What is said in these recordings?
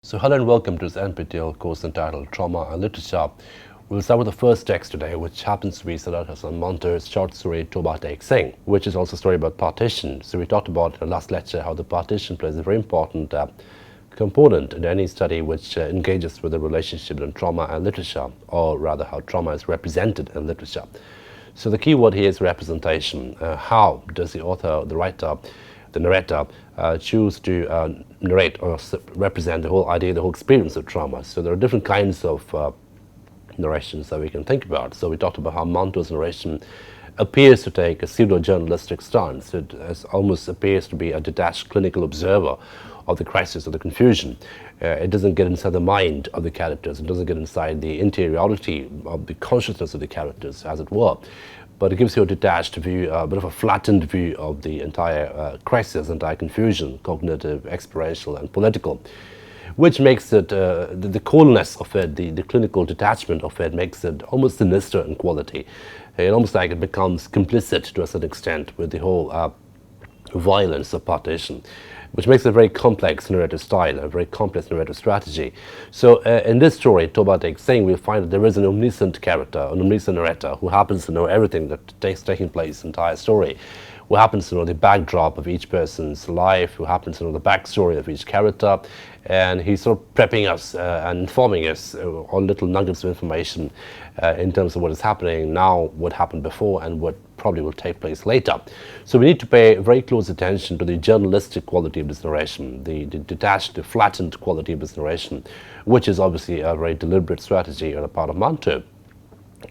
So hello and welcome to this NPTEL course entitled Trauma and Literature. We'll start with the first text today, which happens to be Siddhartha Manto's short story Toba Tek Singh, which is also a story about partition. So we talked about in the last lecture how the partition plays a very important component in any study which engages with the relationship between trauma and literature, or rather how trauma is represented in literature. So the key word here is representation. How does the author, the writer, the narrator choose to narrate or represent the whole idea, the whole experience of trauma? So there are different kinds of narrations that we can think about. So we talked about how Manto's narration appears to take a pseudo-journalistic stance. It almost appears to be a detached clinical observer of the crisis or the confusion. It doesn't get inside the mind of the characters. It doesn't get inside the interiority of the consciousness of the characters, as it were. But it gives you a detached view, a bit of a flattened view of the entire crisis, entire confusion, cognitive, experiential, and political, which makes it, the coolness of it, the clinical detachment of it, makes it almost sinister in quality. It almost like it becomes complicit to a certain extent with the whole violence of partition, which makes it a very complex narrative style, a very complex narrative strategy. So in this story, Toba Tek Singh, we'll find that there is an omniscient character, an omniscient narrator who happens to know everything that taking place in the entire story, who happens to know the backdrop of each person's life, who happens to know the backstory of each character, and he's sort of prepping us and informing us on little nuggets of information in terms of what is happening now, what happened before, and what probably will take place later. So we need to pay very close attention to the journalistic quality of this narration, the detached, the flattened quality of this narration, which is obviously a very deliberate strategy on the part of Manto,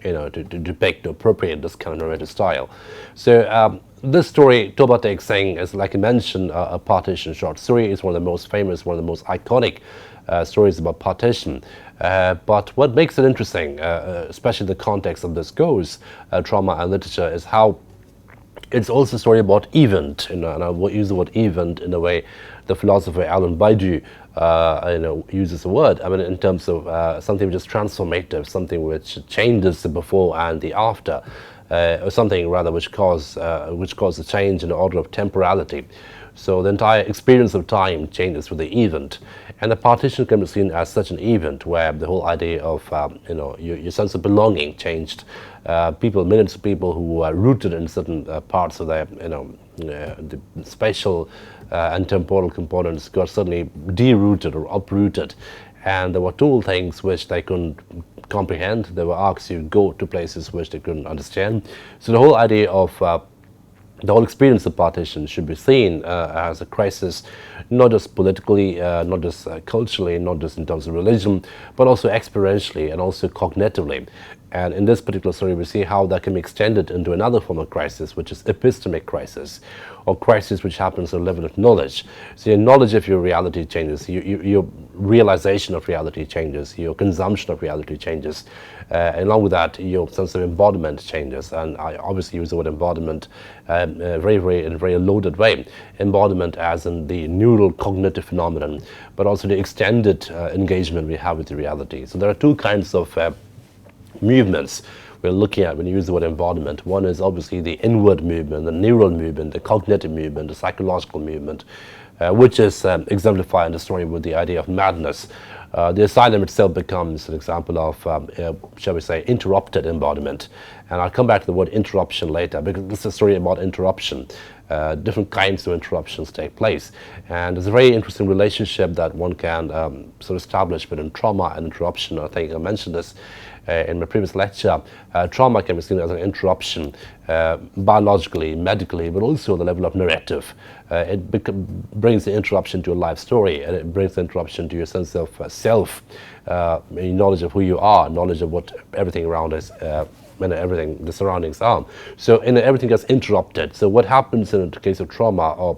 to depict, to appropriate this kind of narrative style. So this story, Toba Tek Singh, is, like I mentioned, a partition short story. It's one of the most famous, one of the most iconic stories about partition. But what makes it interesting, especially in the context of this course, trauma and literature, is how it's also a story about event, and I will use the word event in the way the philosopher Alan Baidu uses the word. I mean, in terms of something which is transformative, something which changes the before and the after, or something rather which causes a change in the order of temporality. So the entire experience of time changes with the event, and the partition can be seen as such an event where the whole idea of your sense of belonging changed. Millions of people who are rooted in certain parts of their the spatial and temporal components got suddenly derooted or uprooted, and they were told things which they couldn't comprehend. They were asked to go to places which they couldn't understand. So the whole idea of the whole experience of partition should be seen as a crisis, not just politically, not just culturally, not just in terms of religion, but also experientially and also cognitively. And in this particular story, we see how that can be extended into another form of crisis, which is epistemic crisis, or crisis which happens at the level of knowledge. So your knowledge of your reality changes, your realization of reality changes, your consumption of reality changes. Along with that, your sense of embodiment changes. And I obviously use the word embodiment in a very loaded way. Embodiment as in the neural cognitive phenomenon, but also the extended engagement we have with the reality. So there are two kinds of movements we're looking at when you use the word embodiment. One is obviously the inward movement, the neural movement, the cognitive movement, the psychological movement, which is exemplified in the story with the idea of madness. The asylum itself becomes an example of, shall we say, interrupted embodiment. And I'll come back to the word interruption later, because this is a story about interruption. Different kinds of interruptions take place. And there's a very interesting relationship that one can sort of establish between trauma and interruption. I think I mentioned this in my previous lecture. Trauma can be seen as an interruption, biologically, medically, but also at the level of narrative. It brings the interruption to your life story, and it brings the interruption to your sense of self, knowledge of who you are, knowledge of what everything around us, everything, the surroundings are. So everything gets interrupted. So what happens in the case of trauma or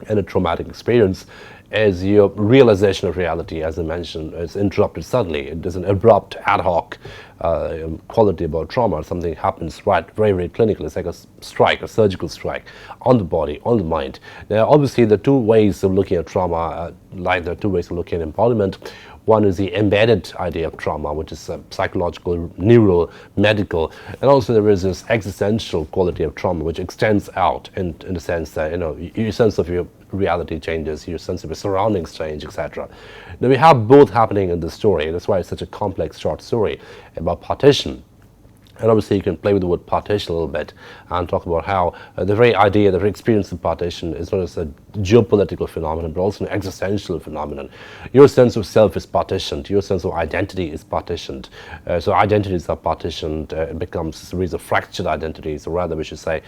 in a traumatic experience is your realization of reality, as I mentioned, is interrupted suddenly. There's an abrupt, ad hoc quality about trauma. Something happens very clinically. It's like a strike, a surgical strike on the body, on the mind. Now, obviously, there are two ways of looking at trauma, like there are two ways of looking at embodiment. One is the embedded idea of trauma, which is psychological, neural, medical, and also there is this existential quality of trauma, which extends out in the sense that your sense of your reality changes, your sense of your surroundings change, etc. Now we have both happening in this story. That's why it's such a complex short story about partition. And obviously you can play with the word partition a little bit and talk about how the very idea, the very experience of partition is not just a geopolitical phenomenon, but also an existential phenomenon. Your sense of self is partitioned, your sense of identity is partitioned. So identities are partitioned, it becomes a series of fractured identities, or rather we should say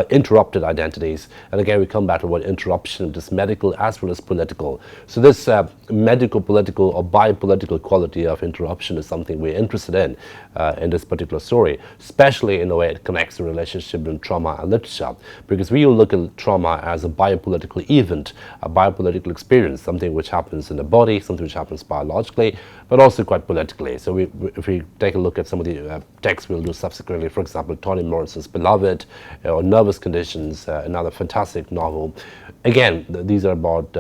interrupted identities. And again, we come back to what interruption, which is medical as well as political. So this medical, political or bipolitical quality of interruption is something we're interested in this particular story, especially in the way it connects the relationship between trauma and literature, because we will look at trauma as a biopolitical event, a biopolitical experience, something which happens in the body, something which happens biologically, but also quite politically. So if we take a look at some of the texts we'll do subsequently, for example, Toni Morrison's Beloved, or Nervous Conditions, another fantastic novel. Again, these are about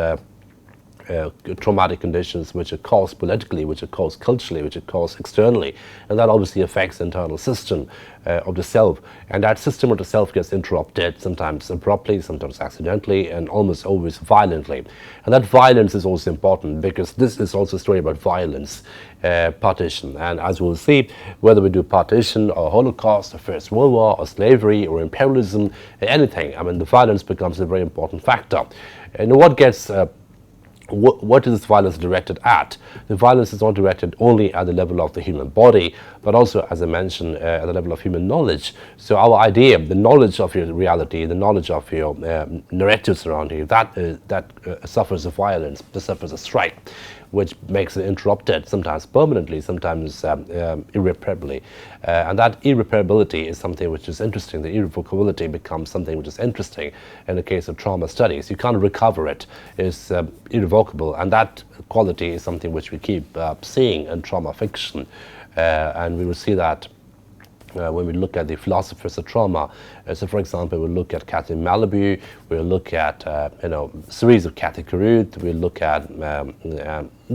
traumatic conditions which are caused politically, which are caused culturally, which are caused externally, and that obviously affects the internal system of the self, and that system of the self gets interrupted, sometimes abruptly, sometimes accidentally, and almost always violently. And that violence is also important, because this is also a story about violence, partition. And as we'll see, whether we do partition or Holocaust or First World War or slavery or imperialism, anything, I mean, the violence becomes a very important factor. And what gets what is this violence directed at? The violence is not directed only at the level of the human body, but also, as I mentioned, at the level of human knowledge. So our idea, the knowledge of your reality, the knowledge of your narratives around you, that suffers a violence, that suffers a strike, which makes it interrupted, sometimes permanently, sometimes irreparably. And that irreparability is something which is interesting. The irrevocability becomes something which is interesting in the case of trauma studies. You can't recover it. It's irrevocable, and that quality is something which we keep seeing in trauma fiction. And we will see that when we look at the philosophers of trauma. So for example, we'll look at Cathy Malabou, we'll look at series of Cathy Carruth, we'll look at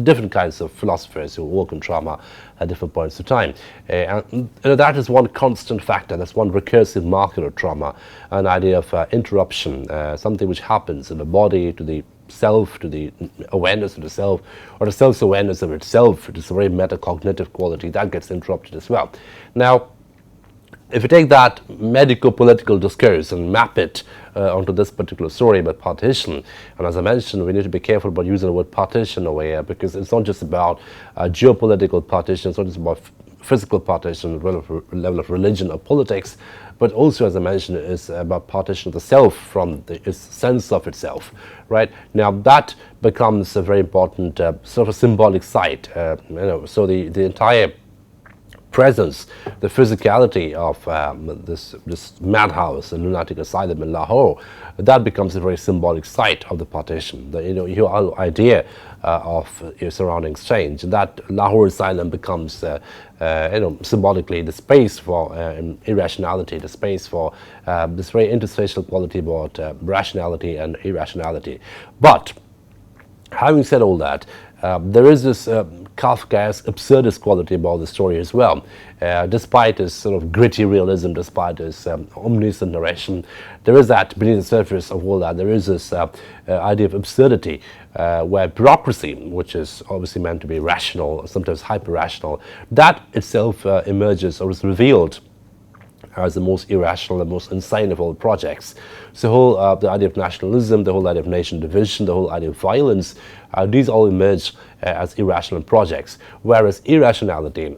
different kinds of philosophers who work in trauma at different points of time. And that is one constant factor, that's one recursive marker of trauma, an idea of interruption, something which happens in the body, to the self, to the awareness of the self, or the self's awareness of itself. It is a very metacognitive quality that gets interrupted as well. Now, if you take that medico-political discourse and map it onto this particular story about partition, and as I mentioned, we need to be careful about using the word partition over here, because it's not just about geopolitical partition, it's not just about physical partition at the level of religion or politics, but also, as I mentioned, it's about partition of the self from its sense of itself, right? Now that becomes a very important sort of symbolic site, so the entire presence, the physicality of this madhouse, the lunatic asylum in Lahore, that becomes a very symbolic site of the partition. Your whole idea of your surroundings change, and that Lahore asylum becomes symbolically the space for irrationality, the space for this very interstitial quality about rationality and irrationality. But having said all that, there is this Kafkaesque absurdist quality about the story as well. Despite his sort of gritty realism, despite his omniscient narration, there is that beneath the surface of all that, there is this idea of absurdity, where bureaucracy, which is obviously meant to be rational, sometimes hyper-rational, that itself emerges or is revealed as the most irrational, the most insane of all projects. So the idea of nationalism, the whole idea of nation division, the whole idea of violence, these all emerge as irrational projects, whereas irrationality,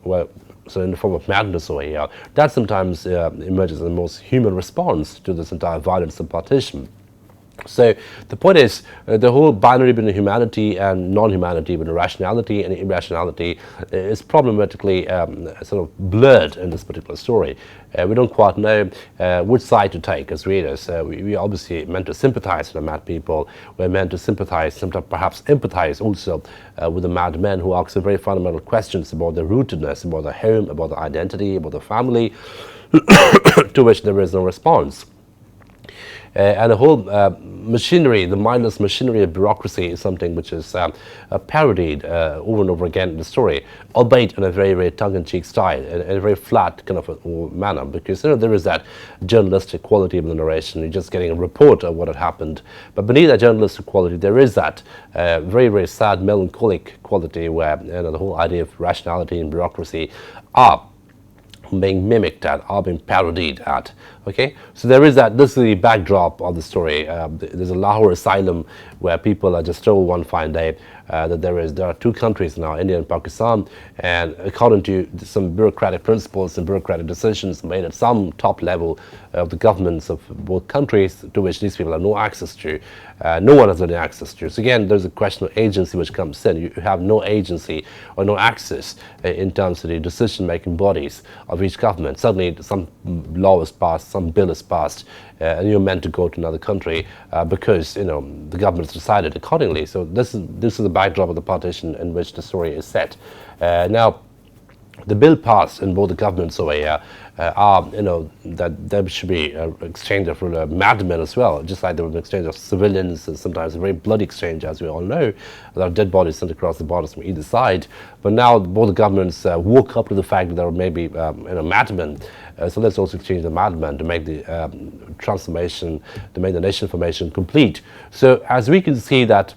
so in the form of madness over here, that sometimes emerges as the most human response to this entire violence and partition. So the point is, the whole binary between humanity and non-humanity, between rationality and irrationality, is problematically sort of blurred in this particular story. We don't quite know which side to take as readers. We obviously meant to sympathize with the mad people. We're meant to sympathize, sometimes perhaps empathize also with the mad men who ask some very fundamental questions about their rootedness, about their home, about their identity, about their family, to which there is no response. And the whole machinery, the mindless machinery of bureaucracy is something which is parodied over and over again in the story, albeit in a very, very tongue-in-cheek style, in a very flat kind of a manner, because there is that journalistic quality of the narration. You're just getting a report of what had happened, but beneath that journalistic quality there is that very, very sad, melancholic quality where the whole idea of rationality and bureaucracy are being mimicked at, are being parodied at. Okay, so there is that. This is the backdrop of the story. There's a Lahore asylum where people are just told one fine day that there are two countries now, India and Pakistan, and according to some bureaucratic principles and bureaucratic decisions made at some top level of the governments of both countries, to which these people have no access to, no one has any access to. So again, there's a question of agency which comes in. You have no agency or no access in terms of the decision-making bodies of each government. Suddenly some law is passed, some bill is passed, and you're meant to go to another country because the government has decided accordingly. So this is the backdrop of the partition in which the story is set. Now, the bill passed in both the governments over here that there should be an exchange of madmen as well, just like there was an exchange of civilians, and sometimes a very bloody exchange, as we all know. There are dead bodies sent across the borders from either side. But now both the governments woke up to the fact that there may be madmen. So let's also exchange the madmen to make the transformation, to make the nation formation complete. So as we can see that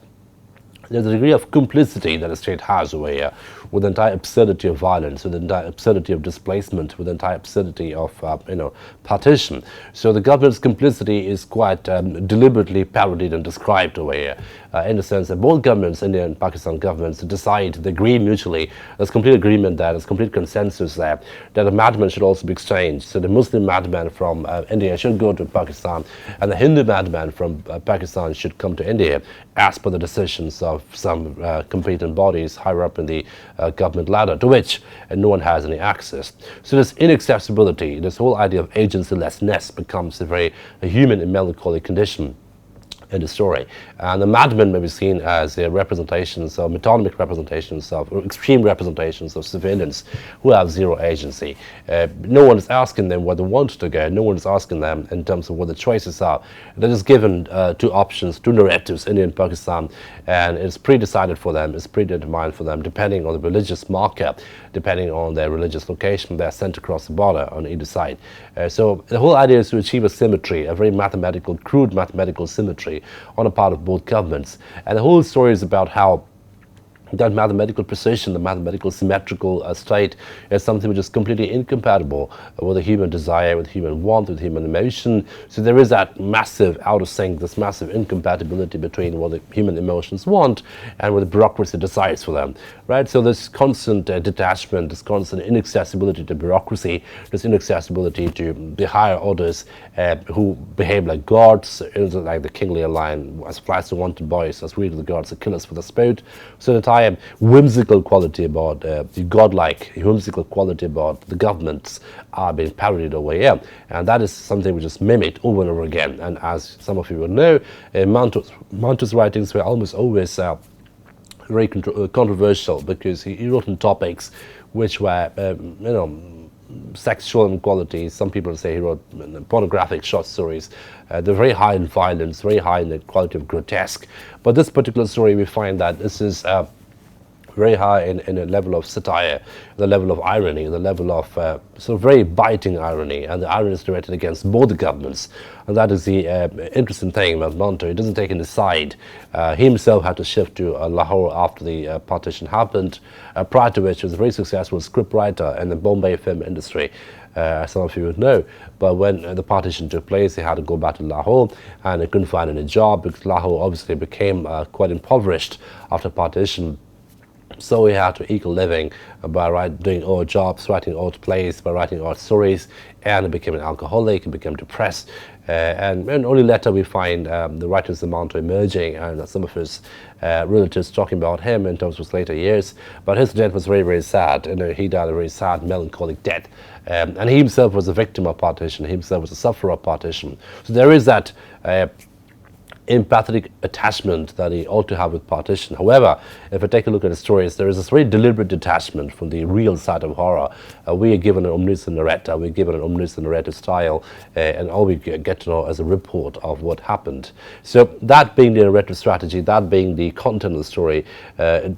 there's a degree of complicity that the state has over here with the entire absurdity of violence, with the entire absurdity of displacement, with the entire absurdity of partition. So the government's complicity is quite deliberately parodied and described over here, in the sense that both governments, India and Pakistan governments, decide, they agree mutually, there's complete agreement there, there's complete consensus there, that a madman should also be exchanged. So the Muslim madman from India should go to Pakistan, and the Hindu madman from Pakistan should come to India, as per the decisions of some competent bodies higher up in the government ladder, to which no one has any access. So this inaccessibility, this whole idea of agencylessness becomes a human and melancholy condition in the story. And the madmen may be seen as representations of metonymic representations of, or extreme representations of civilians who have zero agency. No one is asking them where they want to go. No one is asking them in terms of what the choices are. They're just given two options, two narratives, India and Pakistan, and it's pre-decided for them, it's predetermined for them, depending on the religious marker, depending on their religious location. They're sent across the border on either side. So the whole idea is to achieve a symmetry, a very mathematical, crude mathematical symmetry on the part of both governments. And the whole story is about how that mathematical precision, the mathematical symmetrical state, is something which is completely incompatible with the human desire, with human want, with human emotion. So there is that massive out of sync, this massive incompatibility between what the human emotions want and what the bureaucracy decides for them, right? So this constant detachment, this constant inaccessibility to bureaucracy, this inaccessibility to the higher orders who behave like gods, like the kingly line, as flies the wanted boys, as we the gods, the killers for the spout. So the entire whimsical quality about the godlike whimsical quality about the governments are being parodied over here, and that is something which is mimicked over and over again. And as some of you will know, Manto's writings were almost always very controversial, because he wrote on topics which were sexual inequality. Some people say he wrote pornographic short stories. They're very high in violence, very high in the quality of grotesque. But this particular story, we find that this is very high in a level of satire, the level of irony, the level of sort of very biting irony, and the irony is directed against both the governments. And that is the interesting thing about Manto. He doesn't take any side. He himself had to shift to Lahore after the partition happened, prior to which he was a very successful scriptwriter in the Bombay film industry, as some of you would know. But when the partition took place, he had to go back to Lahore, and he couldn't find any job, because Lahore obviously became quite impoverished after partition. So he had to eke a living by doing odd jobs, writing odd plays, by writing odd stories, and he became an alcoholic, he became depressed. And only later we find the writings of Manto emerging, and some of his relatives talking about him in terms of his later years. But his death was very, very sad. He died a very sad, melancholic death. And he himself was a victim of partition. He himself was a sufferer of partition. So there is that empathetic attachment that he ought to have with Partition. However, if I take a look at the stories, there is this very deliberate detachment from the real side of horror. We are given an omniscient narrator, we're given an omniscient narrative style, and all we get to know as a report of what happened. So that being the narrative strategy, that being the content of the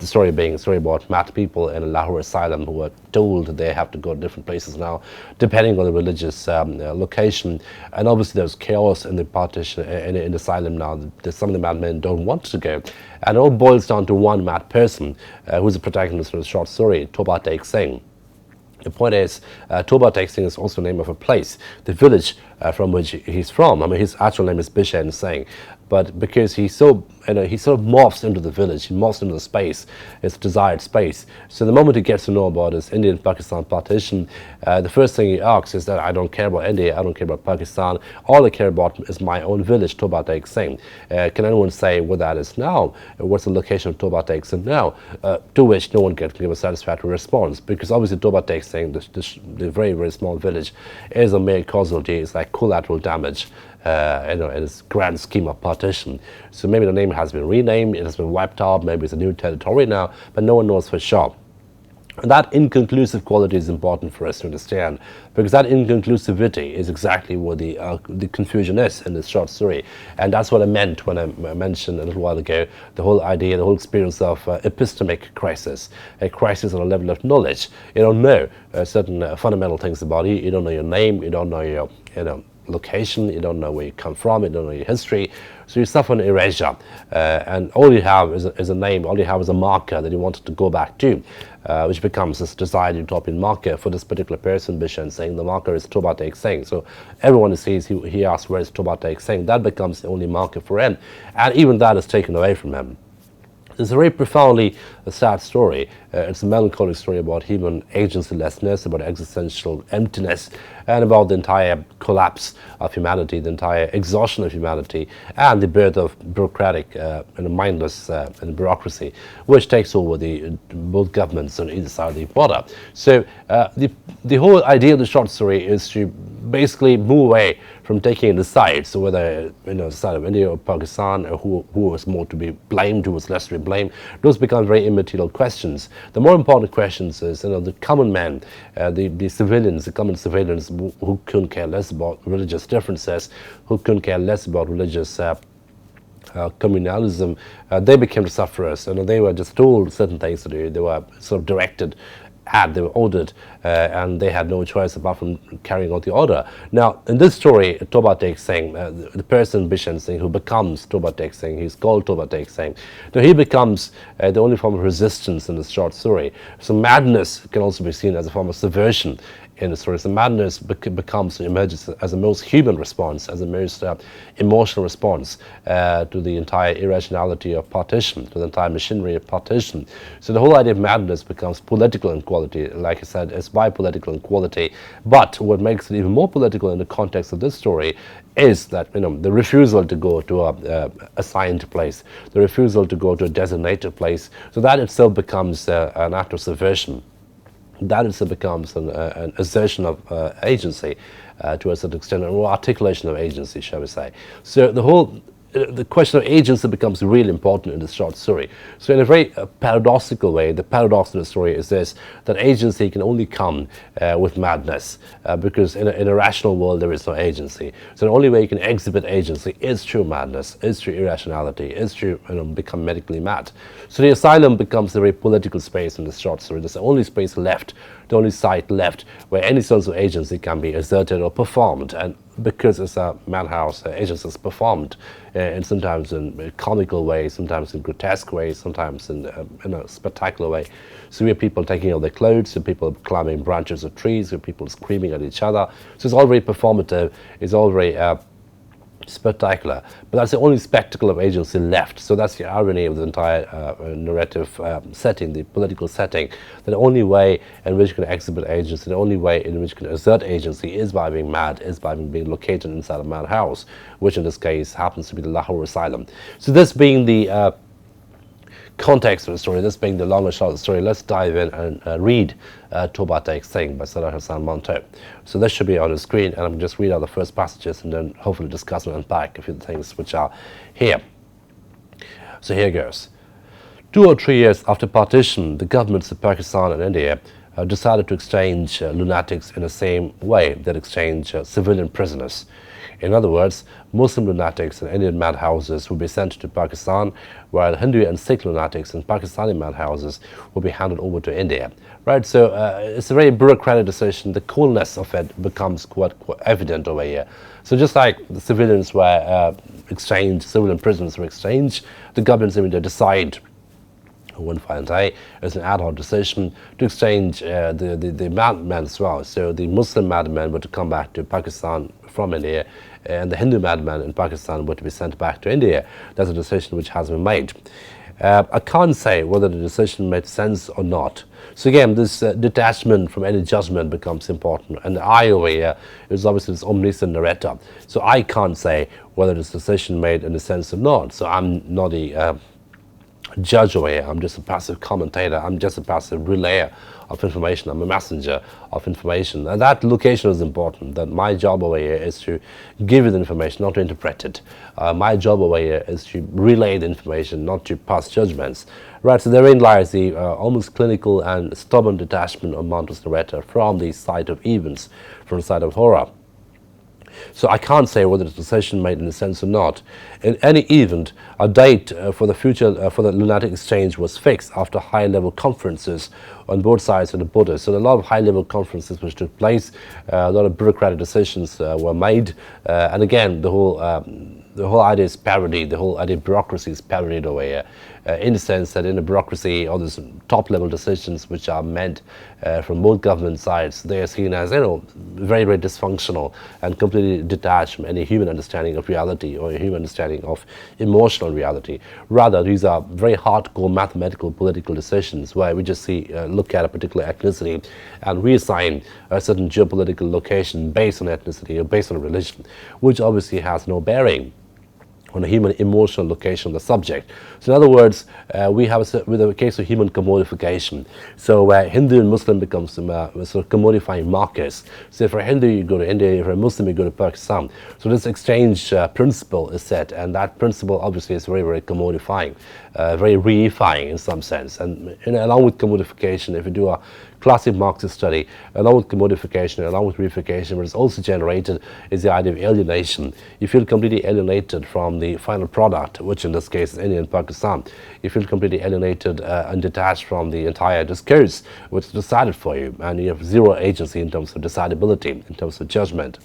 story being a story about mad people in a Lahore asylum who are told they have to go to different places now, depending on the religious location. And obviously there's chaos in the Partition, in the asylum now. Some of the madmen don't want to go. And it all boils down to one mad person who's the protagonist of the short story, Toba Tek Singh. The point is, Toba Tek Singh is also the name of a place, the village from which he's from. I mean, his actual name is Bishan Singh, but because he sort of morphs into the village, he morphs into the space, his desired space. So the moment he gets to know about this Indian-Pakistan partition, the first thing he asks is that I don't care about India, I don't care about Pakistan, all I care about is my own village, Toba Tek Singh. Can anyone say what that is now? What's the location of Toba Tek Singh now? To which no one can give a satisfactory response, because obviously Toba Tek Singh, the very, very small village, is a mere casualty. It's like collateral damage in this grand scheme of partition. So maybe the name has been renamed, it has been wiped out, maybe it's a new territory now, but no one knows for sure. And that inconclusive quality is important for us to understand, because that inconclusivity is exactly what the confusion is in this short story. And that's what I meant when I mentioned a little while ago the whole idea, the whole experience of epistemic crisis, a crisis on a level of knowledge. You don't know certain fundamental things about you. You don't know your name, you don't know your location, you don't know where you come from, you don't know your history, so you suffer an erasure, and all you have is a name, all you have is a marker that you wanted to go back to, which becomes this desired utopian marker for this particular person, Bishan Singh. The marker is Toba Tek Singh, so everyone who sees, he asks where is Toba Tek Singh, that becomes the only marker for him, and even that is taken away from him. It's a very profoundly sad story. It's a melancholic story about human agency-lessness, about existential emptiness, and about the entire collapse of humanity, the entire exhaustion of humanity, and the birth of bureaucratic and mindless bureaucracy, which takes over both governments on either side of the border. So the whole idea of the short story is to basically move away from taking the sides, so whether the side of India or Pakistan, or who was more to be blamed, who was less to be blamed, those become very immaterial questions. The more important questions is the common man, the civilians, the common civilians who couldn't care less about religious differences, who couldn't care less about religious communalism. They became the sufferers, and they were just told certain things to do. They were sort of directed they were ordered, and they had no choice apart from carrying out the order. Now, in this story, Toba Tek Singh, the person Bishan Singh, who becomes Toba Tek Singh, he's called Toba Tek Singh. Now, he becomes the only form of resistance in this short story. So madness can also be seen as a form of subversion in the story. So madness emerges as a most human response, as a most emotional response to the entire irrationality of partition, to the entire machinery of partition. So the whole idea of madness becomes political in quality. Like I said, it's bi-political in quality. But what makes it even more political in the context of this story is that the refusal to go to a assigned place, the refusal to go to a designated place. So that itself becomes an act of subversion. That itself becomes an assertion of agency to a certain extent, or articulation of agency, shall we say. So the question of agency becomes really important in this short story. So in a very paradoxical way, the paradox of the story is this, that agency can only come with madness, because in a rational world there is no agency. So the only way you can exhibit agency is through madness, is through irrationality, is through become medically mad. So the asylum becomes a very political space in this short story. There's the only space left, the only site left where any sense of agency can be asserted or performed. And because it's a madhouse, agency is performed, and sometimes in comical ways, sometimes in grotesque ways, sometimes in a spectacular way. So we have people taking off their clothes, we have people climbing branches of trees, we have people screaming at each other. So it's all very performative, it's all very spectacular, but that's the only spectacle of agency left. So that's the irony of the entire narrative setting, the political setting. That the only way in which you can exhibit agency, the only way in which you can assert agency is by being mad, is by being located inside a madhouse, which in this case happens to be the Lahore asylum. So this being the context of the story, this being the long and short of the story, let's dive in and read Toba Tek Singh by Sadat Hassan Manto. So this should be on the screen, and I'm just read out the first passages and then hopefully discuss and unpack a few things which are here. So here goes. 2 or 3 years after partition, the governments of Pakistan and India decided to exchange lunatics in the same way that exchange civilian prisoners. In other words, Muslim lunatics in Indian madhouses would be sent to Pakistan, while Hindu and Sikh lunatics in Pakistani madhouses would be handed over to India. Right, so it's a very bureaucratic decision. The coolness of it becomes quite evident over here. So just like the civilians were exchanged, civilian prisoners were exchanged, the governments in India decide one fine day as an ad hoc decision to exchange the madmen as well. So the Muslim madmen were to come back to Pakistan from India, and the Hindu madmen in Pakistan were to be sent back to India. That's a decision which has been made. I can't say whether the decision made sense or not. So again, this detachment from any judgment becomes important, and the I over here is obviously this omniscient narrator. So I can't say whether this decision made any sense or not. So I'm not a judge over here. I'm just a passive commentator. I'm just a passive relayer of information. I'm a messenger of information, and that location is important. That my job over here is to give you the information, not to interpret it. My job over here is to relay the information, not to pass judgments. Right, so therein lies the almost clinical and stubborn detachment of Manto's narrator from the site of events, from the site of horror. So I can't say whether the decision made any sense or not. In any event, a date for the future for the lunatic exchange was fixed after high-level conferences on both sides of the border. So a lot of high-level conferences which took place, a lot of bureaucratic decisions were made, and again the whole idea is parodied. The whole idea of bureaucracy is parodied over here, in the sense that in the bureaucracy, all these top-level decisions which are meant from both government sides, they are seen as, very, very dysfunctional and completely detached from any human understanding of reality or human understanding of emotional reality. Rather, these are very hardcore mathematical political decisions where we just see, look at a particular ethnicity and reassign a certain geopolitical location based on ethnicity or based on religion, which obviously has no bearing on a human emotional location of the subject. So in other words, we have a case of human commodification. So Hindu and Muslim becomes sort of commodifying markers. So for a Hindu you go to India, for a Muslim you go to Pakistan. So this exchange principle is set, and that principle obviously is very, very commodifying, very reifying in some sense. And along with commodification, if you do a classic Marxist study, along with commodification, along with reification, what is also generated is the idea of alienation. You feel completely alienated from the final product, which in this case is India and Pakistan. You feel completely alienated and detached from the entire discourse which is decided for you, and you have zero agency in terms of decidability, in terms of judgment.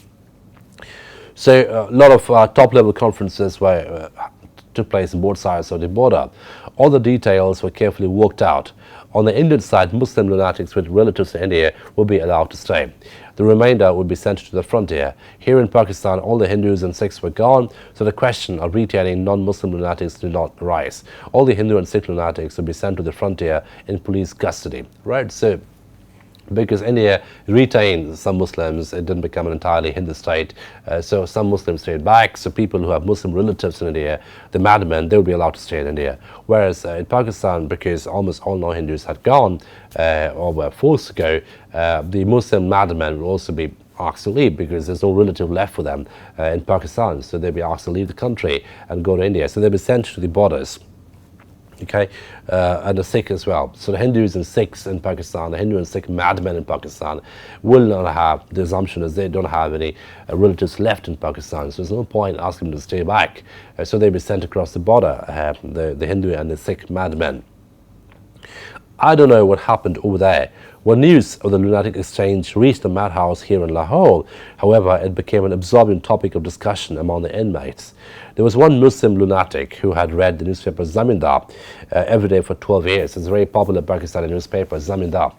So a lot of top-level conferences took place on both sides of the border. All the details were carefully worked out. On the Indian side, Muslim lunatics with relatives in India would be allowed to stay. The remainder would be sent to the frontier. Here in Pakistan, all the Hindus and Sikhs were gone, so the question of retaining non-Muslim lunatics did not arise. All the Hindu and Sikh lunatics would be sent to the frontier in police custody. Right? So because India retained some Muslims, it didn't become an entirely Hindu state. So some Muslims stayed back. So people who have Muslim relatives in India, the madmen, they would be allowed to stay in India. Whereas in Pakistan, because almost all non-Hindus had gone or were forced to go, the Muslim madmen would also be asked to leave because there's no relative left for them in Pakistan. So they'd be asked to leave the country and go to India. So they'd be sent to the borders. Okay, and the Sikh as well. So the Hindus and Sikhs in Pakistan, the Hindu and Sikh madmen in Pakistan will not have, the assumption is they don't have any relatives left in Pakistan, so there's no point asking them to stay back. So they'll be sent across the border, the Hindu and the Sikh madmen. I don't know what happened over there. When news of the lunatic exchange reached the madhouse here in Lahore, however, it became an absorbing topic of discussion among the inmates. There was one Muslim lunatic who had read the newspaper Zamindar every day for 12 years. It's a very popular Pakistani newspaper, Zamindar.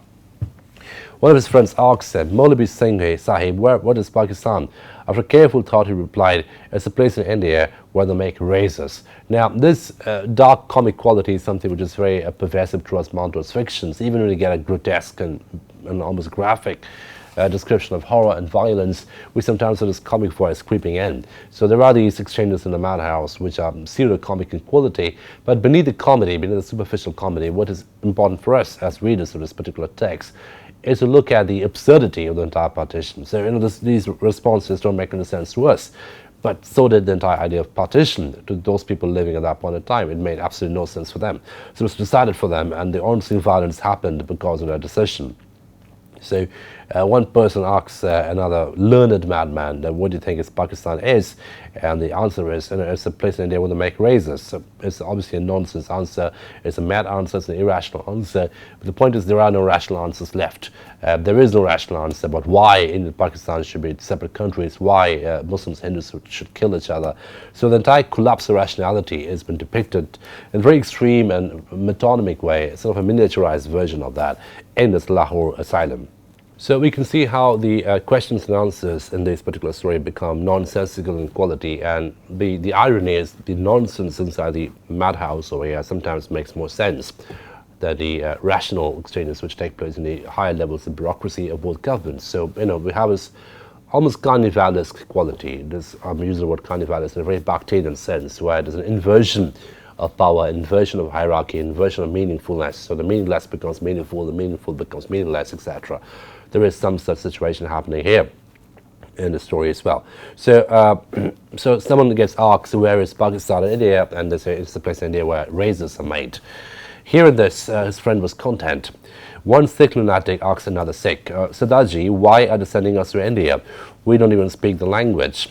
One of his friends asked him, Maulvi Singh Sahib, what is Pakistan? After careful thought, he replied, it's a place in India where they make razors. Now, this dark comic quality is something which is very pervasive towards Manto's fictions, even when you get a grotesque and almost graphic description of horror and violence, which sometimes sort of comic voice creeping in. So there are these exchanges in the madhouse which are pseudo-comic in quality, but beneath the comedy, beneath the superficial comedy, what is important for us as readers of this particular text is to look at the absurdity of the entire partition. So these responses don't make any sense to us, but so did the entire idea of partition to those people living at that point in time. It made absolutely no sense for them. So it was decided for them, and the on-scene violence happened because of their decision. So one person asks another learned madman, what do you think Pakistan is? And the answer is, it's a place in India where they make razors. So it's obviously a nonsense answer. It's a mad answer. It's an irrational answer. But the point is, there are no rational answers left. There is no rational answer about why India and Pakistan should be separate countries, why Muslims, Hindus should kill each other. So the entire collapse of rationality has been depicted in a very extreme and metonymic way, sort of a miniaturized version of that in this Lahore asylum. So we can see how the questions and answers in this particular story become nonsensical in quality, and the irony is the nonsense inside the madhouse over here sometimes makes more sense than the rational exchanges which take place in the higher levels of bureaucracy of both governments. So, we have this almost carnivalesque quality. I'm using the word carnivalesque in a very Bakhtinian sense, where there's an inversion of power, inversion of hierarchy, inversion of meaningfulness. So the meaningless becomes meaningful, the meaningful becomes meaningless, etc. There is some such situation happening here in the story as well. So, so someone gets asked, where is Pakistan in India? And they say it's the place in India where razors are made. Hearing this, his friend was content. One Sikh lunatic asks another Sikh, Sadaji, why are they sending us to India? We don't even speak the language.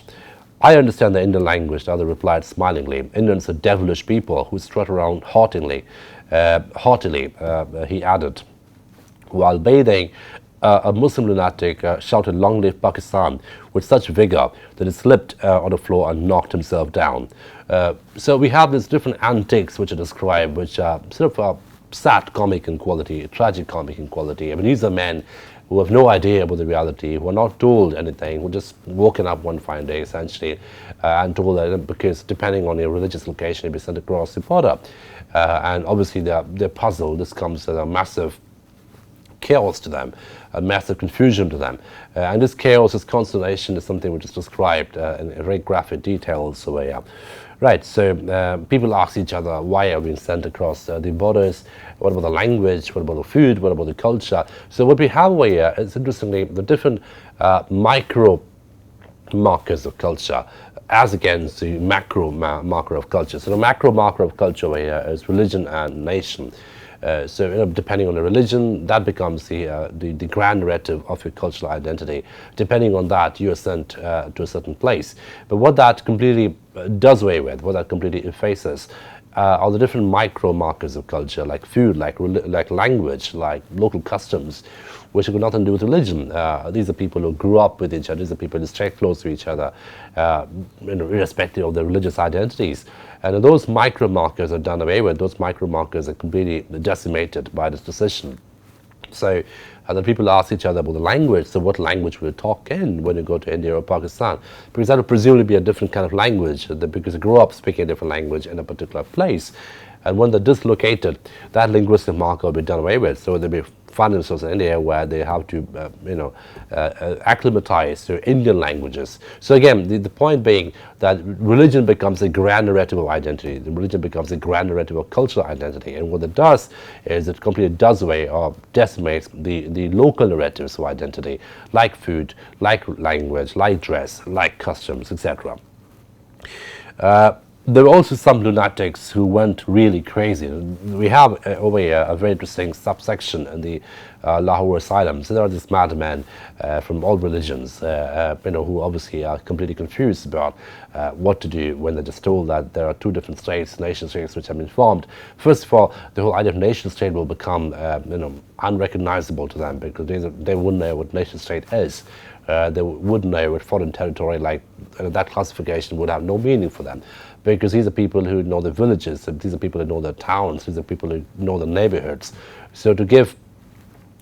I understand the Indian language, the other replied smilingly. Indians are devilish people who strut around haughtily, he added. While bathing, a Muslim lunatic shouted, "Long live Pakistan," with such vigor that he slipped on the floor and knocked himself down. So we have these different antics which are described, which are sort of sad comic in quality, tragic comic in quality. I mean, these are men who have no idea about the reality, who are not told anything, who just woken up one fine day essentially and told that because depending on your religious location, you'll be sent across the border. And obviously they're puzzled. This comes as a massive chaos to them, a massive confusion to them. And this chaos, this consternation is something which is described in very graphic detail. So, right, so people ask each other, why are we being sent across the borders? What about the language? What about the food? What about the culture? So what we have over here is, interestingly, the different micro markers of culture as against the macro marker of culture. So the macro marker of culture over here is religion and nation. So depending on the religion, that becomes the grand narrative of your cultural identity. Depending on that, you are sent to a certain place. But what that completely does away with, what that completely effaces, are the different micro markers of culture, like food, like language, like local customs, which have got nothing to do with religion. These are people who grew up with each other. These are people who stay close to each other, irrespective of their religious identities. And those micro markers are done away with. Those micro markers are completely decimated by this decision. So the people ask each other about the language. So what language will you talk in when you go to India or Pakistan? Because that would presumably be a different kind of language, because they grew up speaking a different language in a particular place. And when they're dislocated, that linguistic marker will be done away with. So they'll be find themselves in India where they have to, acclimatize to Indian languages. So again, the point being that religion becomes a grand narrative of identity. The religion becomes a grand narrative of cultural identity. And what it does is it completely does away or decimates the local narratives of identity, like food, like language, like dress, like customs, etc. There were also some lunatics who went really crazy. We have over here a very interesting subsection in the Lahore asylum. So there are these madmen from all religions, who obviously are completely confused about what to do when they're just told that there are two different states, nation states, which have been formed. First of all, the whole idea of nation state will become, unrecognizable to them, because they wouldn't know what nation state is. They wouldn't know what foreign territory, like that classification would have no meaning for them, because these are people who know the villages, these are people who know their towns, these are people who know the neighborhoods. So to give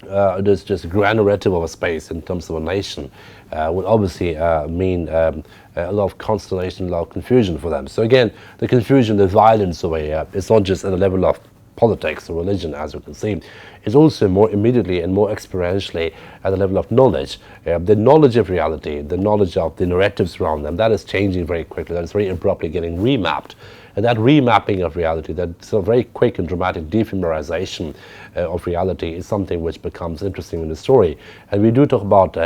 this just grand narrative of a space in terms of a nation would obviously mean a lot of consternation, a lot of confusion for them. So again, the confusion, the violence over here, it's not just at the level of politics or religion, as you can see, is also more immediately and more experientially at the level of knowledge. The knowledge of reality, the knowledge of the narratives around them, that is changing very quickly. That is very abruptly getting remapped. And that remapping of reality, that sort of very quick and dramatic defemerization of reality is something which becomes interesting in the story. And we do talk about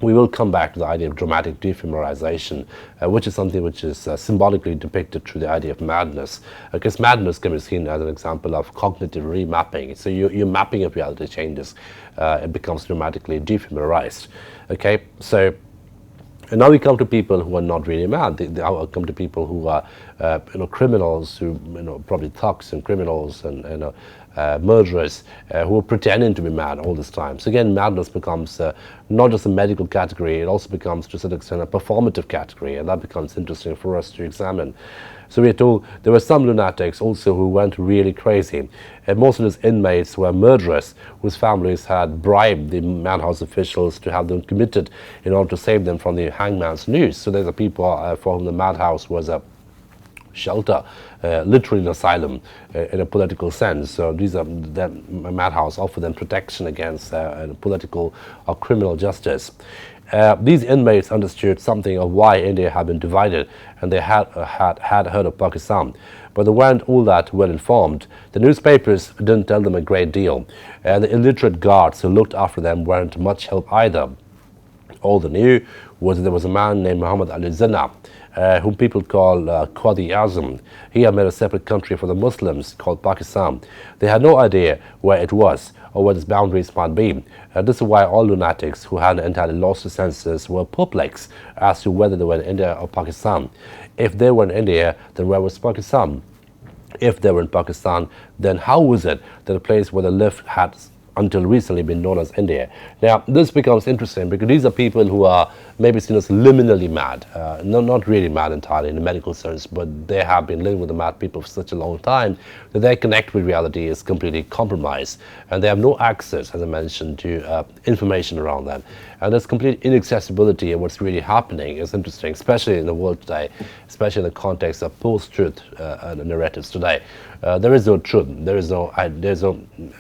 we will come back to the idea of dramatic defemerization, which is something which is symbolically depicted through the idea of madness. Because madness can be seen as an example of cognitive remapping. So your mapping of reality changes, it becomes dramatically defemerized. Okay, so and now we come to people who are not really mad. They come to people who are, criminals, who, probably thugs and criminals and murderers who are pretending to be mad all this time. So again, madness becomes not just a medical category, it also becomes to a certain extent a performative category, and that becomes interesting for us to examine. So we're told there were some lunatics also who went really crazy. And most of these inmates were murderers whose families had bribed the madhouse officials to have them committed in order to save them from the hangman's noose. So there's a people for whom the madhouse was a shelter, literally an asylum in a political sense. So these are the madhouse offered them protection against political or criminal justice. These inmates understood something of why India had been divided, and they had heard of Pakistan, but they weren't all that well informed. The newspapers didn't tell them a great deal, and the illiterate guards who looked after them weren't much help either. All they knew was that there was a man named Muhammad Ali Jinnah, whom people call Quadi-Azam. He had made a separate country for the Muslims called Pakistan. They had no idea where it was or what its boundaries might be. This is why all lunatics who had entirely lost their senses were perplexed as to whether they were in India or Pakistan. If they were in India, then where was Pakistan? If they were in Pakistan, then how was it that the place where they lived had until recently been known as India? Now, this becomes interesting because these are people who are maybe seen as liminally mad, not really mad entirely in the medical sense, but they have been living with the mad people for such a long time that their connect with reality is completely compromised, and they have no access, as I mentioned, to information around them. And this complete inaccessibility of what's really happening is interesting, especially in the world today, especially in the context of post-truth narratives today. There is no truth, there's no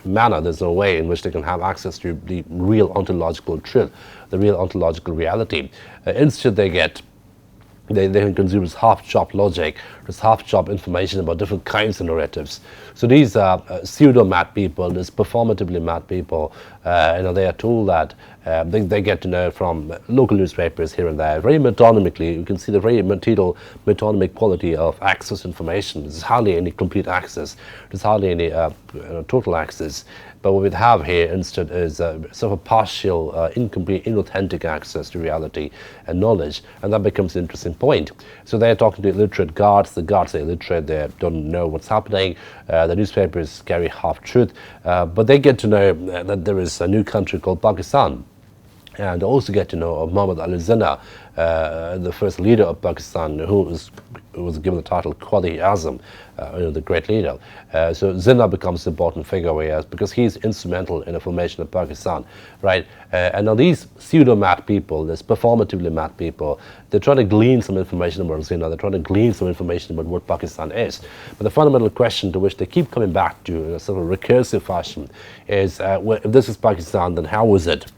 manner, there's no way in which they can have access to the real ontological truth, the real ontological reality. Instead, they can consume this half-chopped logic, this half-chopped information about different kinds of narratives. So these are pseudo-mad people, these performatively mad people, they are told that they get to know from local newspapers here and there, very metonymically. You can see the very metonymic quality of access information. There's hardly any complete access. There's hardly any total access. But what we have here instead is sort of a partial, incomplete, inauthentic access to reality and knowledge, and that becomes an interesting point. So they're talking to illiterate guards. The guards are illiterate. They don't know what's happening. The newspapers carry half-truth, but they get to know that there is a new country called Pakistan. And also get to know of Muhammad Ali Jinnah, the first leader of Pakistan, who was given the title Quadi-Azam, the great leader. So Jinnah becomes an important figure here because he's instrumental in the formation of Pakistan, right? And now these pseudo-mad people, these performatively mad people, they're trying to glean some information about Jinnah, they're trying to glean some information about what Pakistan is. But the fundamental question to which they keep coming back to in a sort of recursive fashion is, well, if this is Pakistan, then how was it?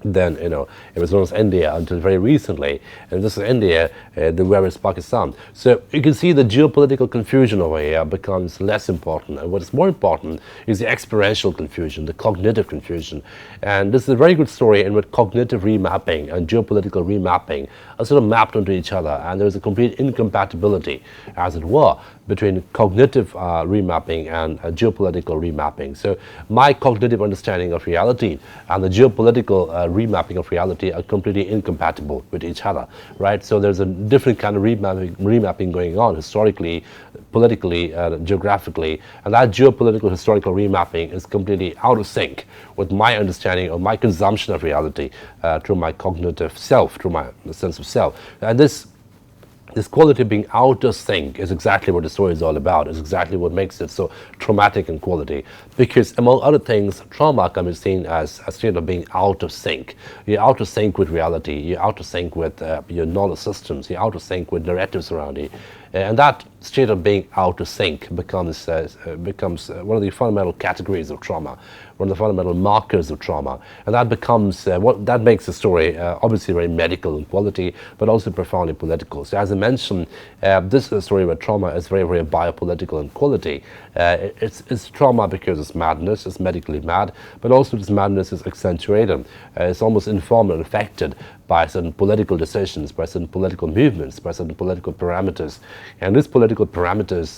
Then, it was known as India until very recently, and this is India, then where is Pakistan? So you can see the geopolitical confusion over here becomes less important, and what is more important is the experiential confusion, the cognitive confusion. And this is a very good story in which cognitive remapping and geopolitical remapping are sort of mapped onto each other, and there's a complete incompatibility, as it were, between cognitive remapping and geopolitical remapping. So my cognitive understanding of reality and the geopolitical remapping of reality are completely incompatible with each other, right? So there's a different kind of remapping going on historically, politically, geographically, and that geopolitical historical remapping is completely out of sync with my understanding of my consumption of reality through my cognitive self, through my sense of self. And this quality of being out of sync is exactly what the story is all about. It's exactly what makes it so traumatic in quality. Because among other things, trauma can be seen as a state of being out of sync. You're out of sync with reality. You're out of sync with your knowledge systems. You're out of sync with narratives around you. And that state of being out of sync becomes one of the fundamental categories of trauma, one of the fundamental markers of trauma, and that becomes what that makes the story obviously very medical in quality, but also profoundly political. So, as I mentioned, this is a story where trauma is very, very biopolitical in quality. It's trauma because it's madness, it's medically mad, but also this madness is accentuated. It's almost informed and affected by certain political decisions, by certain political movements, by certain political parameters. And these political parameters,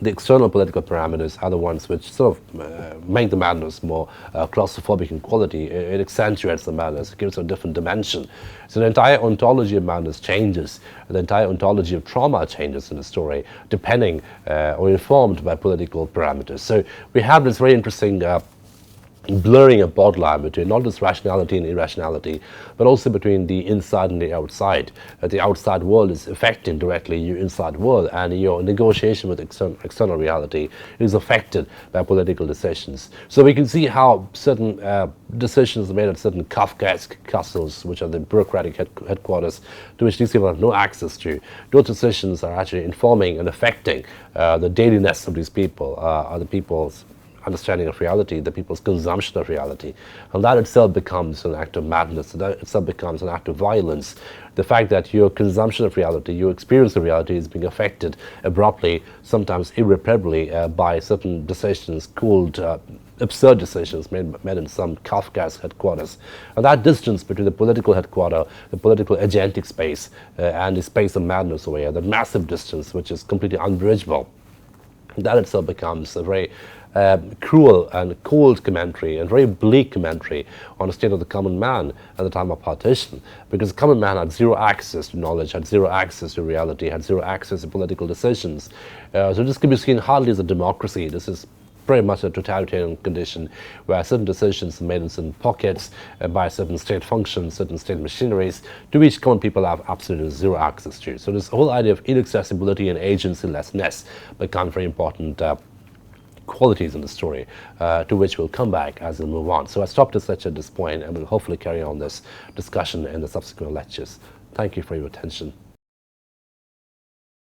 the external political parameters, are the ones which sort of make the madness more claustrophobic in quality. It accentuates the madness, it gives it a different dimension. So the entire ontology of madness changes, the entire ontology of trauma changes in the story, depending or informed by political parameters. So we have this very interesting blurring a borderline between not just rationality and irrationality, but also between the inside and the outside. The outside world is affecting directly your inside world, and your negotiation with external reality is affected by political decisions. So we can see how certain decisions are made at certain Kafkaesque castles, which are the bureaucratic headquarters to which these people have no access to. Those decisions are actually informing and affecting the dailiness of these people, other people's understanding of reality, the people's consumption of reality. And that itself becomes an act of madness, that itself becomes an act of violence. The fact that your consumption of reality, your experience of reality is being affected abruptly, sometimes irreparably, by certain decisions called absurd decisions made in some Kafkaesque headquarters. And that distance between the political headquarter, the political agentic space, and the space of madness over here, that massive distance which is completely unbridgeable, that itself becomes a very cruel and cold commentary and very bleak commentary on the state of the common man at the time of partition, because the common man had zero access to knowledge, had zero access to reality, had zero access to political decisions. So this can be seen hardly as a democracy. This is very much a totalitarian condition where certain decisions are made in certain pockets by certain state functions, certain state machineries, to which common people have absolutely zero access to. So this whole idea of inaccessibility and agency-lessness becomes very important qualities in the story, to which we'll come back as we move on. So I stopped this lecture at this point, and we'll hopefully carry on this discussion in the subsequent lectures. Thank you for your attention.